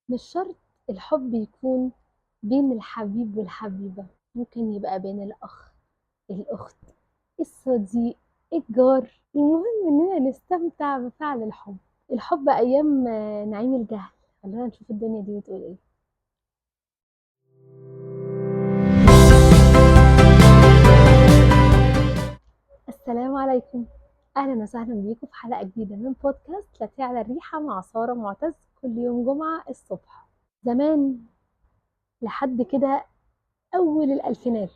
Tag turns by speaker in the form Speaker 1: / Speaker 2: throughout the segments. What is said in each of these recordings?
Speaker 1: مش شرط الحب يكون بين الحبيب والحبيبة، ممكن يبقى بين الأخ، الأخت، الصديق، الجار. المهم إننا نستمتع بفعل الحب. الحب أيام نعيم الجهل. خلينا نشوف الدنيا دي بتقول إيه. السلام عليكم، أهلا وسهلا بيكم في حلقة جديدة من بودكاست لا تعلى الريحة مع سارة معتز، كل يوم جمعة الصبح. زمان، لحد كده أول الألفينات،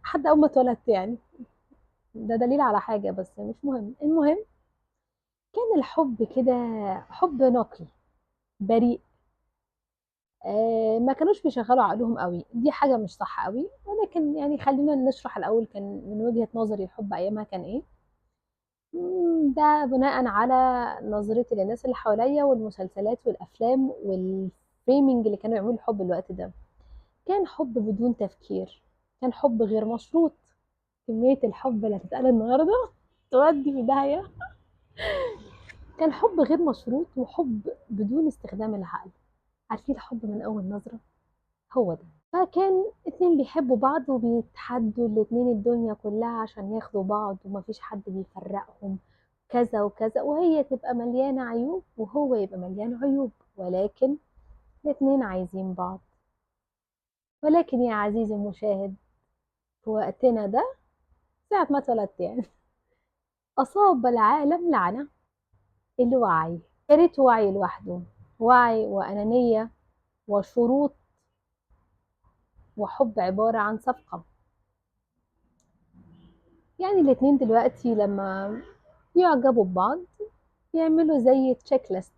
Speaker 1: لحد أول ما اتولدت يعني. ده دليل على حاجة بس مش مهم. المهم، كان الحب كده حب نقي بريء. ما كانوش بيشغلوا عقلهم قوي، دي حاجة مش صح قوي، ولكن يعني خلينا نشرح الأول كان من وجهة نظري الحب أيامها كان إيه. ده بناء على نظرتي للناس اللي حواليا والمسلسلات والأفلام والفريمينج اللي كانوا يعملوا الحب الوقت ده. كان حب بدون تفكير، كان حب غير مشروط. كمية الحب اللي هتتقال النهاردة تودي في داهية. كان حب غير مشروط وحب بدون استخدام العقل. عارفين الحب من أول نظرة، هو ده. فكان اتنين بيحبوا بعض وبيتحدوا الاتنين الدنيا كلها عشان ياخدوا بعض، ومفيش حد بيفرقهم، كذا وكذا، وهي تبقى مليانة عيوب وهو يبقى مليان عيوب، ولكن الاتنين عايزين بعض. ولكن يا عزيزي المشاهد، في وقتنا ده، ساعة ما اتولدت يعني، أصاب العالم لعنة. الوعي. يا ريت وعي لوحده، وعي وأنانية وشروط وحب عبارة عن صفقة. يعني الاتنين دلوقتي لما يعجبوا ببعض يعملوا زي تشيك ليست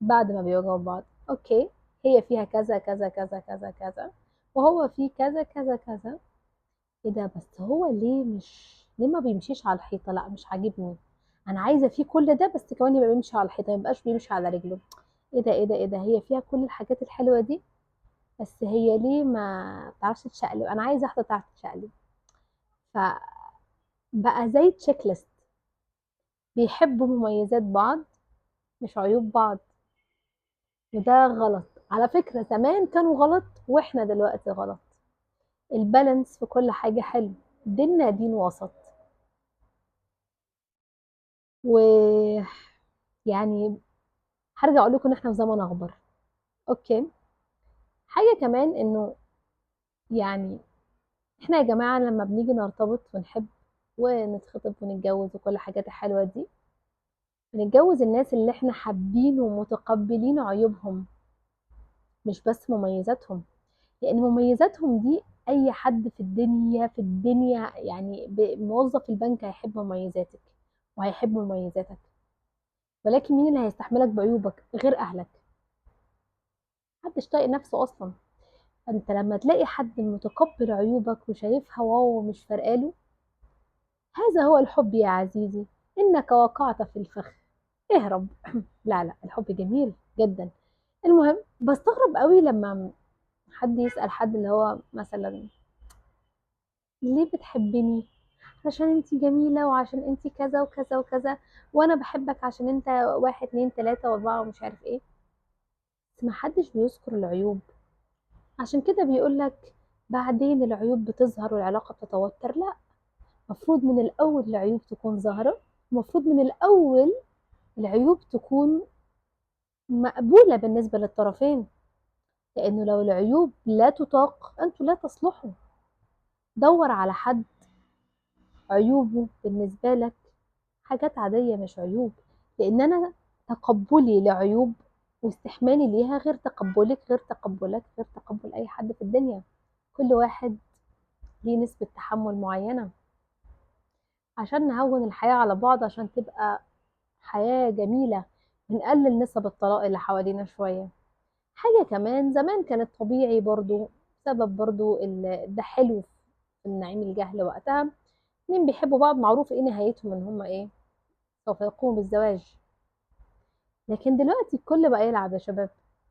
Speaker 1: بعد ما بيعجبوا ببعض. اوكي، هي فيها كذا كذا كذا كذا كذا، وهو فيه كذا كذا كذا. ايه ده؟ بس هو ليه ما بيمشيش على الحيطة؟ لا مش عاجبني، انا عايزة فيه كل ده بس كمان يبقى بيمشي على الحيطة، ما يبقاش بيمشي على رجله. ايه ده ايه ده ايه ده؟ هي فيها كل الحاجات الحلوة دي بس هي ليه ما بتعرفش تشقلب؟ انا عايزة واحدة تعرف تشقلب. فبقى زي تشيك ليست، بيحبوا مميزات بعض مش عيوب بعض. وده غلط على فكرة، زمان كانوا غلط واحنا دلوقتي غلط. البالانس في كل حاجة حلو، ديننا دين وسط. ويعني هرجع اقول لكم ان احنا في زمن اخضر. اوكي، حاجة كمان انه يعني احنا يا جماعة لما بنيجي نرتبط ونحب ونتخطب ونتجوز وكل الحاجات الحلوة دي، بنتجوز الناس اللي احنا حابين ومتقبلين عيوبهم، مش بس مميزاتهم. لان مميزاتهم دي اي حد في الدنيا يعني موظف البنك هيحب مميزاتك وهيحب مميزاتك، ولكن مين اللي هيستحملك بعيوبك غير اهلك؟ محدش طايق نفسه اصلا. انت لما تلاقي حد متقبل عيوبك وشايفها واو ومش فارقاله، هذا هو الحب يا عزيزي. انك وقعت في الفخ، اهرب. لا لا، الحب جميل جدا. المهم، بستغرب قوي لما حد يسأل حد اللي هو مثلا ليه بتحبني؟ عشان انتي جميلة وعشان انتي كذا وكذا وكذا، وانا بحبك عشان انت واحد اتنين تلاتة واربعة ومش عارف ايه. بس ما حدش بيذكر العيوب. عشان كده بيقولك بعدين العيوب بتظهر والعلاقة بتتوتر. لا، مفروض من الاول العيوب تكون ظاهرة، مفروض من الاول العيوب تكون مقبولة بالنسبة للطرفين. لانه لو العيوب لا تطاق انتوا لا تصلحوا. دور على حد عيوبه بالنسبة لك حاجات عادية مش عيوب. لأن أنا تقبلي لعيوب واستحمالي ليها غير تقبلك غير تقبلك غير تقبل أي حد في الدنيا. كل واحد ليه نسبة تحمل معينة عشان نهون الحياة على بعض، عشان تبقى حياة جميلة. بنقلل نسب الطلاق اللي حوالينا شوية. حاجة كمان، زمان كانت طبيعي برضو، سبب برضو ده حلو في النعيم الجهل وقتها. اتنين بيحبوا بعض معروف ايه نهايتهم، ان هما ايه، سوف يقوموا بالزواج. لكن دلوقتي الكل بقى يلعب يا شباب.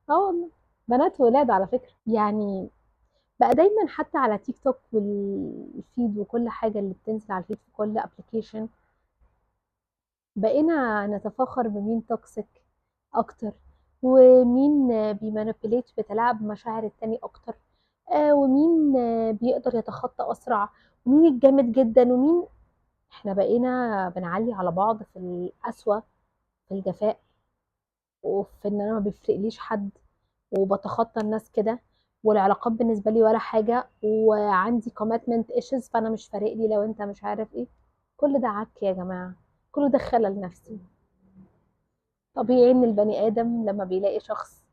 Speaker 1: اه والله، بنات وولاد على فكرة يعني. بقى دايما حتى على تيك توك والفيد وكل حاجة اللي بتنزل على الفيد في كل ابلكيشن، بقينا نتفاخر بمين توكسيك اكتر، ومين بيمانيبيوليت بتلاعب مشاعر التاني اكتر، ومين بيقدر يتخطى اسرع، ومين الجامد جدا، ومين. احنا بقينا بنعلي على بعض في القسوة، في الجفاء، وفي ان انا ما بيفرقليش حد، وبتخطى الناس كده، والعلاقات بالنسبة لي ولا حاجة، وعندي commitment issues، فانا مش فارق لي لو انت مش عارف ايه. كل ده عك يا جماعة، كله ده خلل نفسي. طبيعي ان البني ادم لما بيلاقي شخص،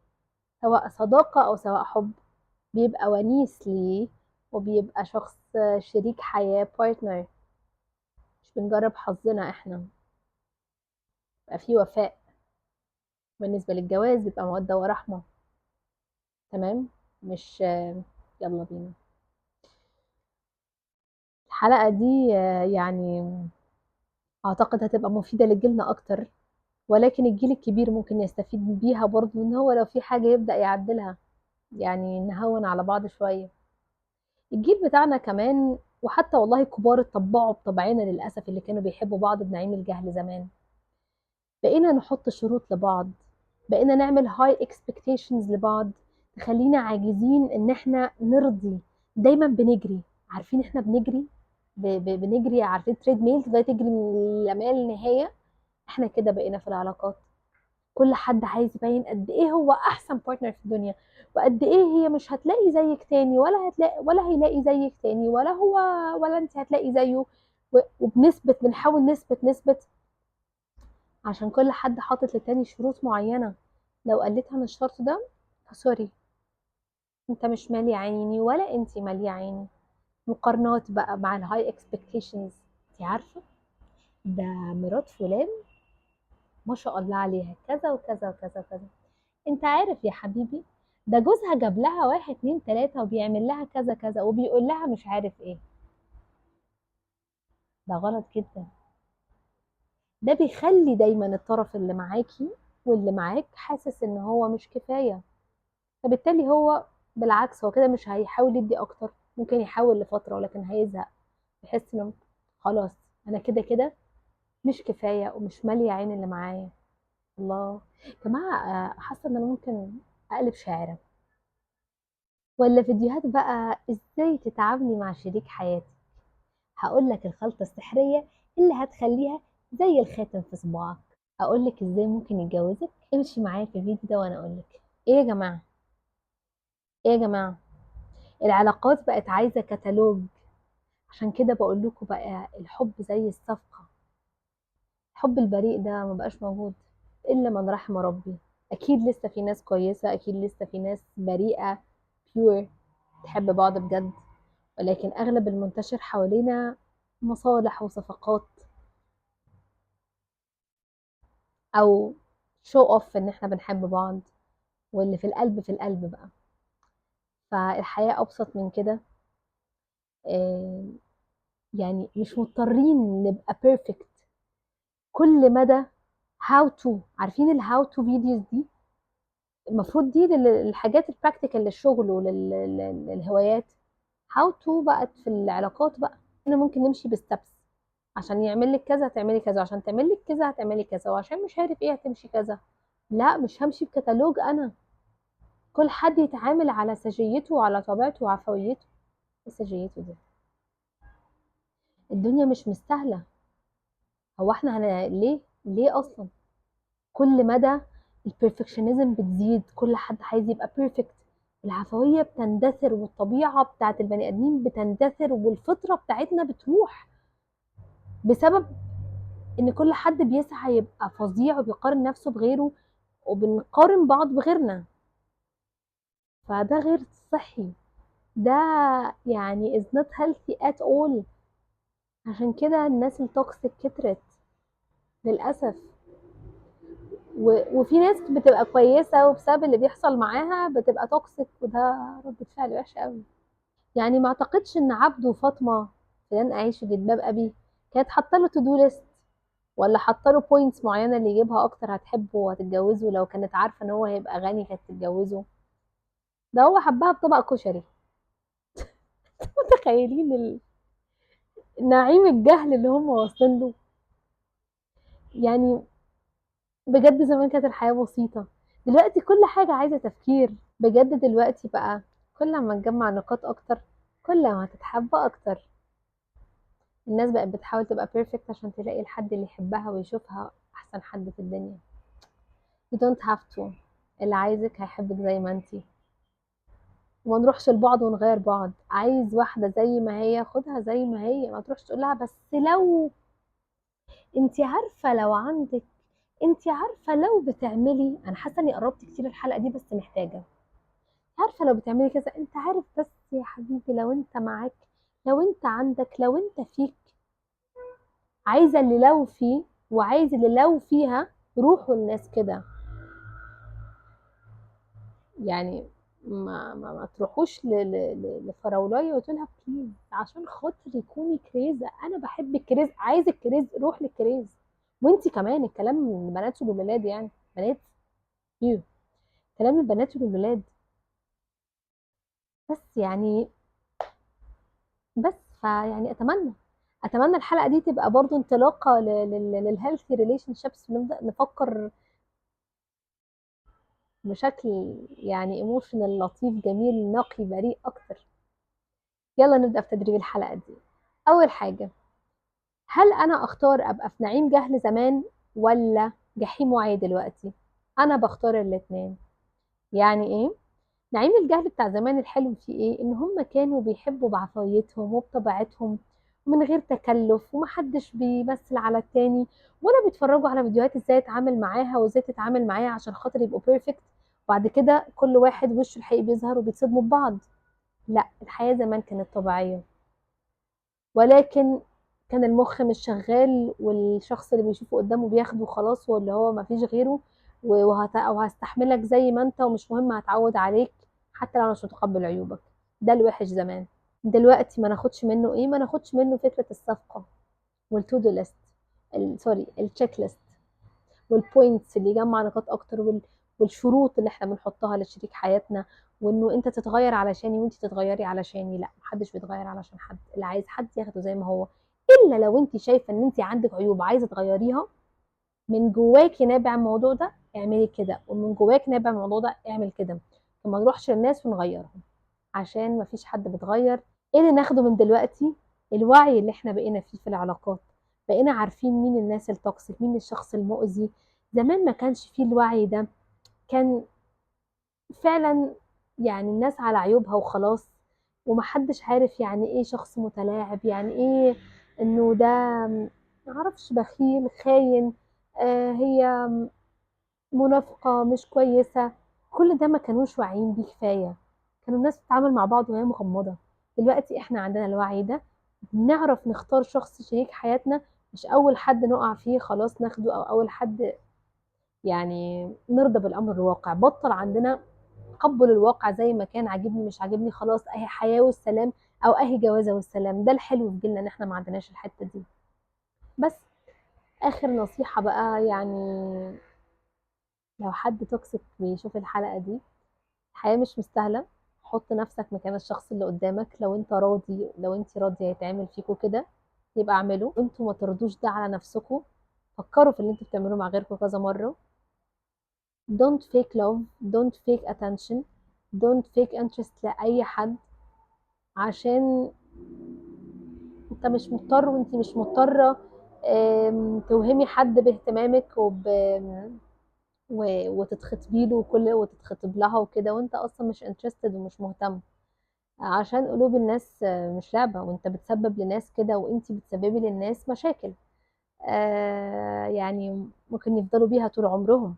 Speaker 1: سواء صداقة او سواء حب، بيبقى ونيس ليه، وبيبقى شخص شريك حياة partner. مش بنجرب حظنا احنا، بيبقى فيه وفاء. بالنسبة للجواز بيبقى مودة ورحمة. تمام. مش يلا بينا. الحلقة دي يعني أعتقد هتبقى مفيدة لجيلنا أكتر، ولكن الجيل الكبير ممكن يستفيد بيها برضو، إن هو لو في حاجة يبدأ يعدلها. يعني نهون على بعض شوية. الجيل بتاعنا كمان، وحتى والله كبار اتطبعوا بطبعنا للأسف، اللي كانوا بيحبوا بعض بنعيم الجهل زمان. بقينا نحط شروط لبعض، بقينا نعمل هاي اكسبكتيشنز لبعض، تخلينا عاجزين ان احنا نرضي. دايما بنجري، عارفين احنا بنجري، بنجري، عارفين تريد ميل، تفضلي تجري من لا ما للنهايه. احنا كده بقينا في العلاقات. كل حد عايز يبين قد ايه هو احسن بارتنر في الدنيا، وقد ايه هي مش هتلاقي زيك تاني، ولا هتلاقي ولا هيلاقي زيك تاني، ولا هو ولا انت هتلاقي زيه. وبنثبت، بنحاول نثبت عشان كل حد حاطط للتاني شروط معينة. لو قلتها من الشرط ده، سوري، انت مش مالي عيني ولا انتي مالية عيني. مقارنات بقى مع الهاي اكسبكتيشنز. انتي عارفة ده مرات فلان ما شاء الله عليها كذا وكذا وكذا وكذا. انت عارف يا حبيبي، ده جوزها جاب لها واحد اتنين تلاتة، وبيعمل لها كذا كذا، وبيقول لها مش عارف ايه. ده غلط جدا. ده بيخلي دايما الطرف اللي معاكي واللي معاك حاسس ان هو مش كفاية. فبالتالي هو بالعكس، هو كده مش هيحاول يدي اكتر. ممكن يحاول لفترة، ولكن هيزهق. يحس انه خلاص، انا كده كده مش كفاية، ومش مالية عين اللي معايا. الله. يا جماعة، حاسة ان انا ممكن اقلب شاعرة، ولا فيديوهات بقى ازاي تتعاملي مع شريك حياتك. هقول لك الخلطة السحرية اللي هتخليها زي الخاتم في صباعك. اقول لك ازاي ممكن يتجوزك. امشي معايا في الفيديو ده وانا اقول لك. ايه يا جماعة، ايه يا جماعة، العلاقات بقت عايزة كتالوج. عشان كده بقول لكم بقى الحب زي الصفقة. الحب البريء ده ما بقاش موجود إلا من رحم ربي. أكيد لسه في ناس كويسة، أكيد لسه في ناس بريئة، pure، تحب بعض بجد. ولكن أغلب المنتشر حوالينا مصالح وصفقات، أو شو أوف إن إحنا بنحب بعض، واللي في القلب في القلب بقى. فالحياة أبسط من كده. آه، يعني مش مضطرين نبقى بيرفكت كل مدى. هاو تو، عارفين الهاو تو فيديوز دي؟ المفروض دي للحاجات البراكتيكال، للشغل وللهوايات. هاو تو بقت في العلاقات بقى. انا ممكن نمشي بستبس. عشان يعمل لك كذا هتعملي كذا، عشان تعمل لك كذا هتعملي كذا، وعشان مش عارف ايه هتمشي كذا. لا، مش همشي بكتالوج انا. كل حد يتعامل على سجيته وعلى طبيعته وعفويته. ايه سجيته دي؟ الدنيا مش مستاهله. هو احنا ليه اصلا؟ كل مدى البرفكشنزم بتزيد، كل حد عايز يبقى بيرفكت. العفوية بتندثر، والطبيعة بتاعت البني آدمين بتندثر، والفطرة بتاعتنا بتروح، بسبب ان كل حد بيسعى يبقى فظيع، وبيقارن نفسه بغيره، وبنقارن بعض بغيرنا. فده غير صحي. ده يعني is not healthy at all. عشان كده الناس التوكسيك كترت للأسف. وفي ناس بتبقى كويسة، وبسبب اللي بيحصل معاها بتبقى توكسيك، وده ردة فعل وحشة قوي. يعني ما اعتقدش ان عبده وفاطمة في لن اعيش في جلباب ابي كانت حاطه له تو دو ليست، ولا حاطه له بوينتس معينة اللي يجيبها اكتر هتحبه وهتتجوزه. لو كانت عارفة ان هو هيبقى غني كانت تتجوزه. ده هو حبها بطبق كشري. متخيلين نعيم الجهل اللي هم واصلين له؟ يعني بجد زمان كانت الحياة بسيطة. دلوقتي كل حاجة عايزة تفكير بجد. دلوقتي بقى كل ما تجمع نقاط اكتر كل ما هتتحب اكتر. الناس بقت بتحاول تبقى بيرفكت عشان تلاقي الحد اللي يحبها ويشوفها احسن حد في الدنيا. you don't have to. اللي عايزك هيحبك زي ما انتي، وما نروحش لبعض ونغير بعض. عايز واحدة زي ما هي خدها زي ما هي، ما تروحش تقول لها بس لو انتي عارفة لو عندك، انتي عارفة لو بتعملي. انا حاسة اني قربت كتير الحلقة دي بس محتاجة. عارفة لو بتعملي كذا، انت عارف بس يا حبيبي لو انت معاك، لو انت عندك، لو انت فيك. عايزة اللي لو فيه وعايز اللي لو فيها. روحوا الناس كده يعني. ما تروحوش لفراولايه وتقول لها بليز عشان خاطري كوني كريزه، انا بحب الكريز، عايز الكريز، روح للكريز. وانتي كمان الكلام من البنات والولاد يعني. بنات ايه؟ كلام البنات والولاد. بس يعني، بس فيعني اتمنى الحلقه دي تبقى برضو انطلاقه للهيلثي ريليشن شيبس، ونبدا نفكر بشكل يعني ايموشنال لطيف جميل نقي بريء اكتر. يلا نبدا في تدريب الحلقه دي. اول حاجه، هل انا اختار ابقى في نعيم جهل زمان ولا جحيم وعي دلوقتي؟ انا بختار الاتنين. يعني ايه؟ نعيم الجهل بتاع زمان الحلو فيه ايه؟ ان هم كانوا بيحبوا بعفويتهم وبطبيعتهم ومن غير تكلف، ومحدش بيمثل على التاني، ولا بيتفرجوا على فيديوهات ازاي اتعامل معاها وازاي تتعامل معاها عشان خاطر يبقوا بيرفكت. وبعد كده كل واحد وشه الحقيقي بيظهر وبيتصدموا ببعض. لا، الحياة زمان كانت طبيعية، ولكن كان المخ مش شغال، والشخص اللي بيشوفه قدامه بياخده خلاص، واللي هو مفيش غيره. او هستحملك زي ما انت ومش مهم، هتعود عليك حتى لو انا مش متقبل عيوبك. ده الوحش زمان. دلوقتي ما ناخدش منه ايه؟ ما ناخدش منه فكرة الصفقة والتو دو ليست، سوري التشيك ليست، والبوينتس اللي يجمع نقاط اكتر، والشروط اللي احنا بنحطها لشريك حياتنا. وانه انت تتغير علشاني وانت تتغيري علشاني. لا، محدش بيتغير علشان حد. اللي عايز حد ياخده زي ما هو، الا لو انت شايفه ان انت عندك عيوب عايزه تغيريها من جواكي نابع الموضوع ده، اعملي كده. ومن جواك نابع الموضوع ده، اعمل كده. فما نروحش للناس ونغيرهم عشان مفيش حد بيتغير. ايه اللي ناخده من دلوقتي؟ الوعي اللي احنا بقينا فيه في العلاقات. بقينا عارفين مين الناس التوكسيك، مين الشخص المؤذي. زمان ما كانش فيه الوعي ده. كان فعلا يعني الناس على عيوبها وخلاص، ومحدش عارف يعني ايه شخص متلاعب، يعني ايه انه ده معرفش بخيل خاين، هي منافقة مش كويسة. كل ده ما كانوش واعيين بيه كفاية. كانوا الناس بتتعامل مع بعض وهي مغمضة. دلوقتي احنا عندنا الوعي ده، بنعرف نختار شخص شريك حياتنا. مش اول حد نقع فيه خلاص ناخده، او اول حد يعني نرضى بالامر الواقع. بطل عندنا تقبل الواقع زي ما كان، عاجبني مش عاجبني خلاص، اهي حياة والسلام، او اهي جوازة والسلام. ده الحلو في جيلنا ان احنا ما عندناش الحتة دي. بس اخر نصيحة بقى يعني، لو حد توكسيك بيشوف الحلقة دي، الحياة مش مستاهلة. حط نفسك مكان الشخص اللي قدامك. لو انت راضي، لو انت راضية يتعمل فيكوا كده، يبقى اعملوا. انتوا ما ترضوش ده على نفسكوا. فكروا في اللي انتوا بتعملوه مع غيركم كذا مرة. don't fake love, don't fake attention, don't fake interest لأي حد. عشان انت مش مضطر وانت مش مضطرة توهمي حد باهتمامك وتتخطبي له وتتخطب لها وكده، وانت اصلا مش interested ومش مهتم. عشان قلوب الناس مش لعبة، وانت بتسبب لناس كده، وانت بتسببي للناس مشاكل. يعني ممكن يفضلوا بيها طول عمرهم.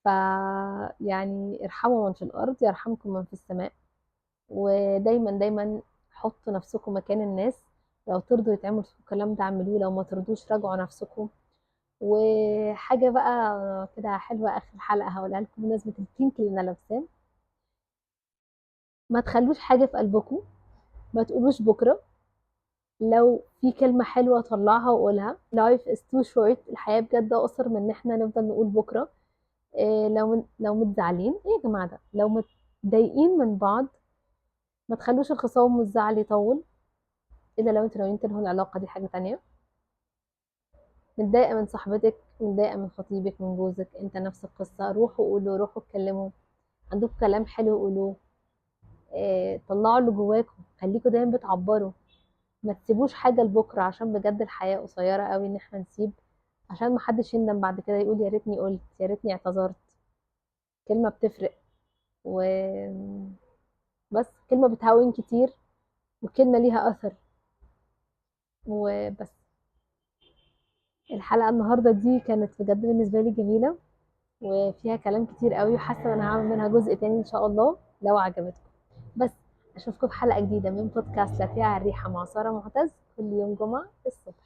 Speaker 1: ف يعني ارحموا من في الأرض يرحمكم من في السماء. ودايما دايما حطوا نفسكم مكان الناس. لو ترضوا يتعمل فيكم الكلام ده اعملوه، لو ما ترضوش راجعوا نفسكم. وحاجة بقى كده حلوة آخر حلقة هقولها لكم بمناسبة البينك اللي أنا لابساه. ما تخلوش حاجة في قلبكم، ما تقولوش بكرة. لو في كلمة حلوة طلعها وقولها. life is too short. الحياة بجد أقصر من إن احنا نفضل نقول بكرة. إيه، لو متزعلين ايه يا جماعة ده، لو متضايقين من بعض، ما تخلوش الخصام والزعل يطول. إلا لو انتوا ناويين تنهوا العلاقة، دي حاجة تانية. متضايقة من صاحبتك، متضايقة من خطيبك، من جوزك، انت نفس القصة، روحوا قولوا، روحوا اتكلموا، عندكم كلام حلو قولوه. طلعوا اللي جواكم، خليكوا دايما بتعبروا، ما تسيبوش حاجة لبكرة، عشان بجد الحياة قصيرة قوي ان احنا نسيب، عشان ما حدش يندم بعد كده يقول يا ريتني قلت، يا ريتني اعتذرت. كلمة بتفرق، وبس. كلمة بتهون كتير، وكلمة ليها أثر. وبس. الحلقة النهاردة دي كانت بجد بالنسبة لي جميلة، وفيها كلام كتير قوي، وحاسة ان انا هعمل منها جزء تاني ان شاء الله لو عجبتكم. بس اشوفكم في حلقة جديدة من بودكاست لاتيه على الريحة مع سارة معتز، كل يوم جمعة الصبح.